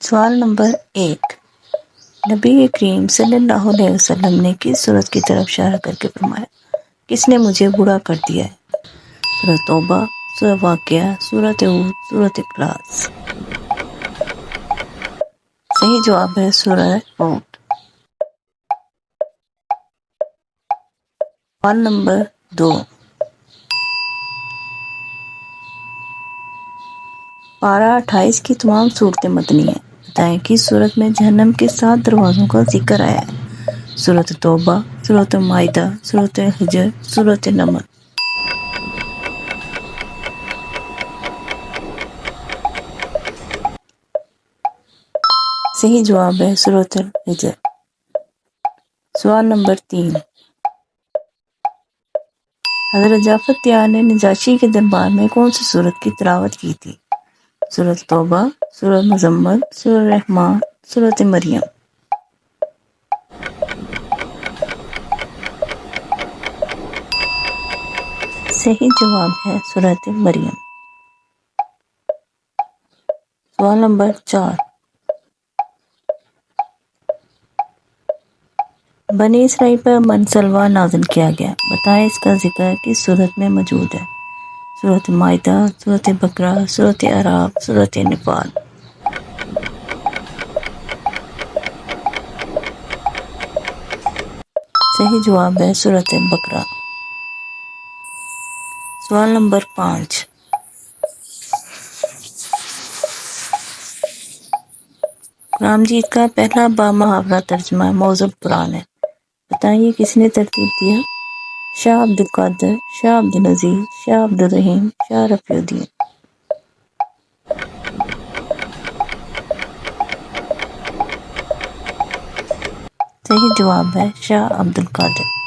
سوال نمبر 1، نبی کریم صلی اللہ علیہ وسلم نے کس صورت کی طرف اشارہ کر کے فرمایا کس نے مجھے بوڑھا کر دیا ہے؟ سورۃ توبہ، سورۃ واقعہ، سورۃ ہود، سورۃ اخلاص۔ صحیح جواب ہے سورۃ ہود۔ سوال نمبر 2، پارہ 28 کی تمام صورتیں مدنی ہیں، بتائیں کس صورت میں جہنم کے 7 دروازوں کا ذکر آیا ہے؟ سورۃ توبہ، سورۃ مائدہ، سورۃ حجر، سورۃ نمل۔ صحیح جواب ہے سورۃ الحجر۔ سوال نمبر 3، حضرت جعفر طیار نے نجاشی کے دربار میں کون سی سورت کی تلاوت کی تھی؟ سورۃ توبہ، سورۃ مزمل، سورۃ رحمان، سورۃ مریم۔ صحیح جواب ہے سورۃ مریم۔ سوال نمبر 4، بنی اسرائیل پر من سلوہ نازل کیا گیا، بتائیں اس کا ذکر کس صورت میں موجود ہے؟ سورۃ مائدہ، سورۃ بقرہ، سورۃ اعراف، سورۃ نفال۔ صحیح جواب ہے سورۃ بقرہ۔ سوال نمبر 5، قرآن مجید کا پہلا بامحاورہ ترجمہ موضوع قرآن ہے، بتائیے کس نے ترتیب دیا؟ شاہ عبد القادر، شاہ عبد العزیز، شاہ عبد الرحیم، شاہ رفیع الدین۔ صحیح جواب ہے شاہ عبد القادر۔